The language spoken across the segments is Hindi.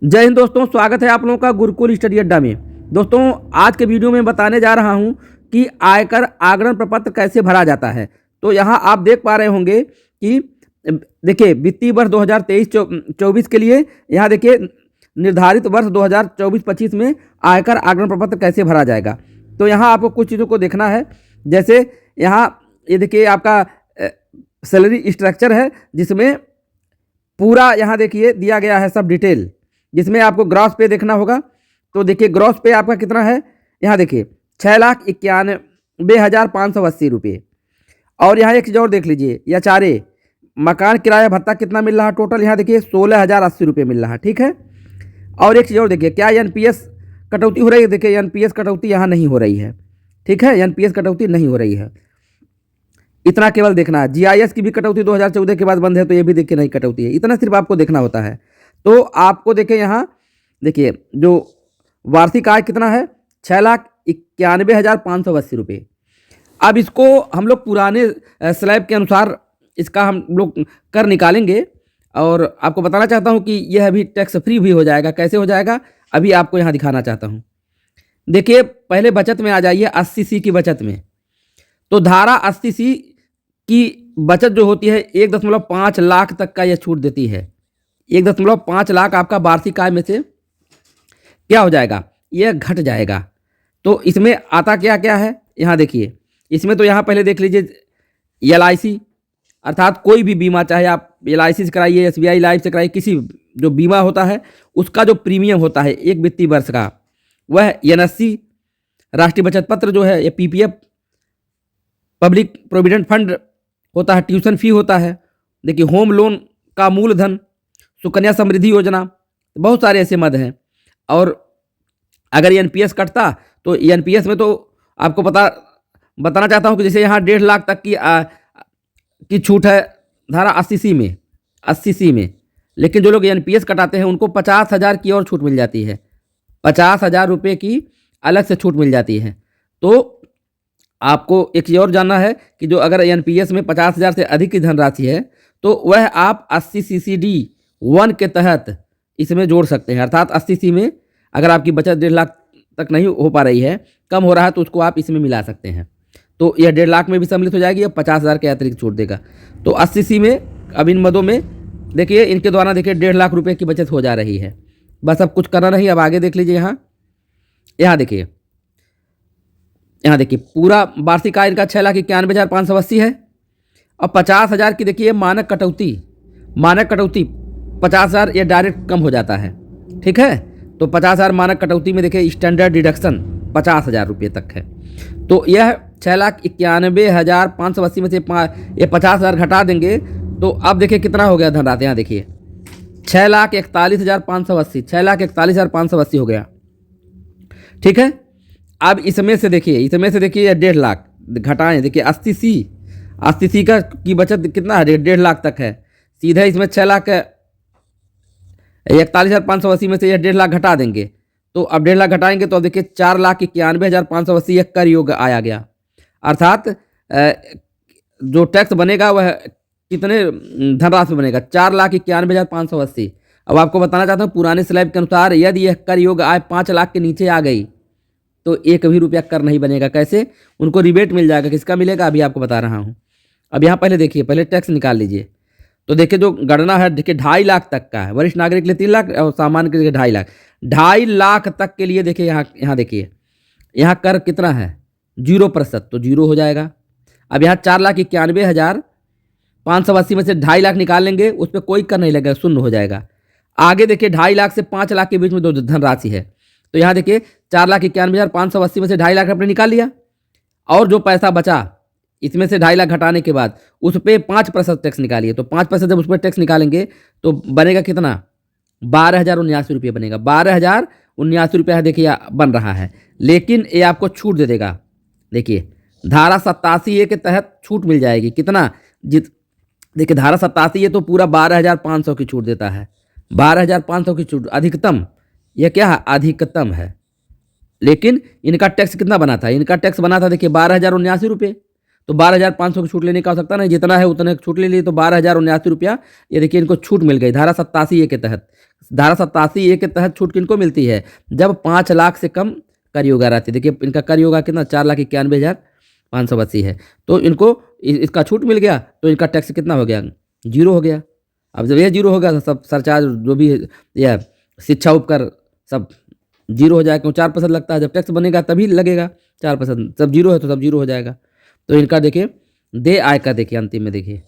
जय हिंद दोस्तों, स्वागत है आप लोगों का गुरुकुल स्टडी अड्डा में। दोस्तों, आज के वीडियो में बताने जा रहा हूं कि आयकर आगरण प्रपत्र कैसे भरा जाता है। तो यहां आप देख पा रहे होंगे कि देखिए वित्तीय वर्ष 2023-24 के लिए यहां देखिए निर्धारित वर्ष 2024-25 में आयकर आगरण प्रपत्र कैसे भरा जाएगा। तो यहाँ आपको कुछ चीज़ों को देखना है। जैसे यहाँ ये देखिए आपका सैलरी स्ट्रक्चर है, जिसमें पूरा यहाँ देखिए दिया गया है सब डिटेल, जिसमें आपको ग्रॉस पे देखना होगा। तो देखिए ग्रॉस पे आपका कितना है, यहाँ देखिए 6,91,580 रुपये। और यहाँ एक चीज़ और देख लीजिए, या चारे मकान किराया भत्ता कितना मिल रहा है टोटल, यहाँ देखिए 16,080 रुपये मिल रहा है। ठीक है। और एक चीज़ और देखिए, क्या एनपीएस कटौती हो रही है? देखिए एनपीएस कटौती यहाँ नहीं हो रही है। ठीक है, एनपीएस कटौती नहीं हो रही है। इतना केवल देखना है। जीआईएस की भी कटौती 2014 के बाद बंद है, तो ये भी देखिए नहीं कटौती है। इतना सिर्फ आपको देखना होता है। तो आपको देखिए यहाँ देखिए जो वार्षिक आय कितना है, 6,91,580 रुपये। अब इसको हम लोग पुराने स्लैब के अनुसार इसका हम लोग कर निकालेंगे, और आपको बताना चाहता हूँ कि यह अभी टैक्स फ्री भी हो जाएगा। कैसे हो जाएगा अभी आपको यहाँ दिखाना चाहता हूँ। देखिए पहले बचत में आ जाइए, 80C की बचत में। तो धारा 80C की बचत जो होती है 1.5 लाख तक का यह छूट देती है। 1.5 लाख आपका वार्षिक आय में से क्या हो जाएगा, यह घट जाएगा। तो इसमें आता क्या क्या है, यहाँ देखिए। इसमें तो यहाँ पहले देख लीजिए LIC, अर्थात कोई भी बीमा, चाहे आप LIC से कराइए, SBI लाइफ से कराइए, किसी जो बीमा होता है उसका जो प्रीमियम होता है एक वित्तीय वर्ष का, वह NSC, राष्ट्रीय बचत पत्र जो है, ये PPF, पब्लिक प्रोविडेंट फंड होता है, ट्यूशन फी होता है, देखिए होम लोन का मूलधन, सुकन्या समृद्धि योजना, बहुत सारे ऐसे मद हैं। और अगर एनपीएस कटता तो एनपीएस में तो आपको बताना चाहता हूँ कि जैसे यहाँ 1.5 लाख तक की छूट है धारा 80C में, लेकिन जो लोग एनपीएस कटाते हैं उनको 50,000 की और छूट मिल जाती है। 50,000 रुपये की अलग से छूट मिल जाती है। तो आपको एक चीज़ और जानना है कि जो अगर एनपीएस में 50,000 से अधिक की धनराशि है तो वह आप 80CCD1 के तहत इसमें जोड़ सकते हैं। अर्थात 80C में अगर आपकी बचत 1.5 लाख तक नहीं हो पा रही है, कम हो रहा है, तो उसको आप इसमें मिला सकते हैं। तो यह 1.5 लाख में भी सम्मिलित हो जाएगी, अब 50,000 के अतिरिक्त छूट देगा। तो 80C में अब इन मदों में देखिए इनके द्वारा देखिए 1.5 लाख रुपये की बचत हो जा रही है। बस अब कुछ करना नहीं। अब आगे देख लीजिए, यहाँ देखिए, यहाँ देखिए पूरा वार्षिक आय इनका 6,91,580 है। और 50,000 की देखिए मानक कटौती 50,000 ये डायरेक्ट कम हो जाता है। ठीक है। तो 50,000 मानक कटौती में देखिए स्टैंडर्ड डिडक्शन 50,000 रुपये तक है। तो यह 6,91,580 में से ये 50,000 घटा देंगे तो अब देखिए कितना हो गया धनराशि। यहाँ देखिए 6,41,580, 6,41,580 हो गया। ठीक है। अब इसमें से देखिए ये 1.5 लाख घटाएं, देखिए 80C का की बचत कितना है, 1.5 लाख तक है। सीधे इसमें 6,41,580 में से यह 1.5 लाख घटा देंगे। तो अब 1.5 लाख घटाएंगे तो अब देखिए 4,91,580 यह कर योग आया गया। अर्थात जो टैक्स बनेगा वह कितने धनराशि बनेगा, 4,91,580। अब आपको बताना चाहता हूँ पुराने स्लैब के अनुसार यदि यह कर योग आय 5 लाख के नीचे आ गई तो 1 भी रुपया कर नहीं बनेगा। कैसे, उनको रिबेट मिल जाएगा। किसका मिलेगा अभी आपको बता रहा हूँ। अब यहाँ पहले देखिए, पहले टैक्स निकाल लीजिए। तो देखिए जो गणना है, देखिए 2.5 लाख तक का है। वरिष्ठ नागरिक के लिए 3 लाख और सामान्य के लिए 2.5 लाख। 2.5 लाख तक के लिए देखिए यहाँ देखिए यहाँ कर कितना है, 0%, तो 0 हो जाएगा। अब यहाँ 4,91,580 में से 2.5 लाख निकाल लेंगे, उस पर कोई कर नहीं लगेगा, शून्य हो जाएगा। आगे देखिए 2.5 लाख से 5 लाख के बीच में जो धनराशि है, तो यहाँ देखिए 4,91,580 में से 2.5 लाख आपने निकाल लिया, और जो पैसा बचा इसमें से 2.5 लाख घटाने के बाद उस पर 5% टैक्स निकालिए। तो 5% जब उस पर टैक्स निकालेंगे तो बनेगा कितना, 12,079 रुपये बनेगा। 12,079 रुपया देखिए बन रहा है। लेकिन ये आपको छूट दे देगा। देखिए धारा 87A के तहत छूट मिल जाएगी। कितना, देखिए धारा 87A तो पूरा 12,500 की छूट देता है। 12,500 की छूट अधिकतम, यह क्या है, अधिकतम है। लेकिन इनका टैक्स कितना बना था, इनका टैक्स बना था देखिए 12,079 रुपये। तो 12,500 की छूट लेने की आवश्यकता नहीं, जितना है उतने की छूट ले ली, तो 12,079 रुपया ये देखिए इनको छूट मिल गई धारा 87A के तहत। धारा 87A के तहत छूट किनको मिलती है? जब 5 लाख से कम कर योगा रहती है। देखिए इनका कर योगा कितना 4,91,580 है, तो इनको इसका छूट मिल गया, तो इनका टैक्स कितना हो गया? जीरो हो गया। अब जब ये जीरो हो गया तो सब सरचार्ज जो भी यह शिक्षा उपकर सब जीरो हो जाएगा, क्यों 4% लगता है, जब टैक्स बनेगा तभी लगेगा 4%, जब जीरो है तो सब जीरो हो जाएगा। तो इनका देखिए देय आयकर, देखिए अंतिम में देखिए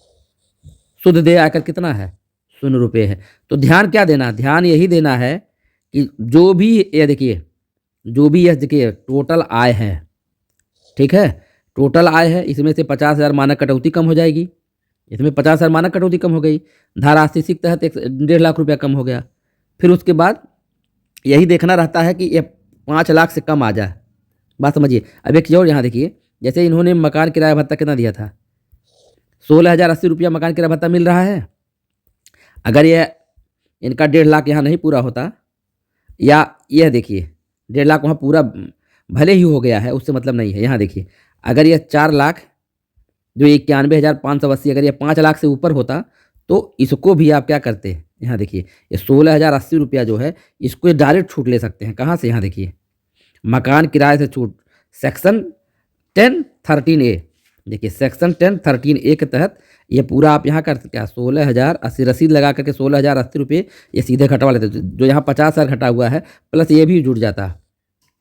शुद्ध देय आयकर कितना है? ₹0 है। तो ध्यान क्या देना? ध्यान यही देना है कि जो भी ये देखिए, जो भी यह देखिए टोटल आय है, ठीक है, टोटल आय है, इसमें से 50,000 मानक कटौती कम हो जाएगी, इसमें 50,000 मानक कटौती कम हो गई, धारा 80 के तहत 1.5 लाख रुपया कम हो गया। फिर उसके बाद यही देखना रहता है कि ये 5 लाख से कम आ जाए। बात समझिए। अब एक चीज़ और यहाँ देखिए, जैसे इन्होंने मकान किराया भत्ता कितना दिया था? 16,080 रुपया मकान किराया भत्ता मिल रहा है। अगर यह इनका 1.5 लाख यहाँ नहीं पूरा होता, या यह देखिए 1.5 लाख वहाँ पूरा भले ही हो गया है, उससे मतलब नहीं है। यहाँ देखिए अगर यह 4 लाख जो 91,580, अगर यह 5 लाख से ऊपर होता तो इसको भी आप क्या करते? यहाँ देखिए ये 16,080 रुपया जो है इसको डायरेक्ट छूट ले सकते हैं। कहाँ से? यहाँ देखिए मकान किराए से छूट, सेक्शन 10(13)A, देखिए सेक्शन 10(13)A के तहत ये पूरा आप यहाँ कर क्या 16,080 रसीद लगा करके 16,080 रुपये ये सीधे घटवा लेते, जो यहाँ 50,000 घटा हुआ है प्लस ये भी जुड़ जाता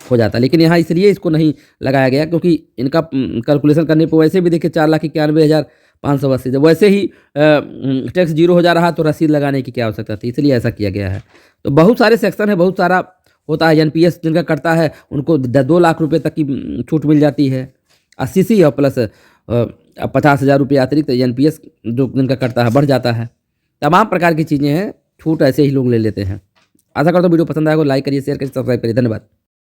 हो जाता। लेकिन यहाँ इसलिए इसको नहीं लगाया गया क्योंकि इनका कैलकुलेशन करने पर वैसे भी देखिए 4,91,580, जब वैसे ही टैक्स जीरो हो जा रहा तो रसीद लगाने की क्या आवश्यकता थी, इसलिए ऐसा किया गया है। तो बहुत सारे सेक्शन है, बहुत सारा होता है। एनपीएस जिनका करता है उनको 2 लाख रुपये तक की छूट मिल जाती है 80 और प्लस 50,000 रुपये अतिरिक्त एनपीएस जो जिनका करता है बढ़ जाता है। तमाम प्रकार की चीज़ें हैं, छूट ऐसे ही लोग ले लेते हैं। आशा करता हूँ वीडियो पसंद आएगा, लाइक करिए, शेयर करिए, सब्सक्राइब करिए। धन्यवाद।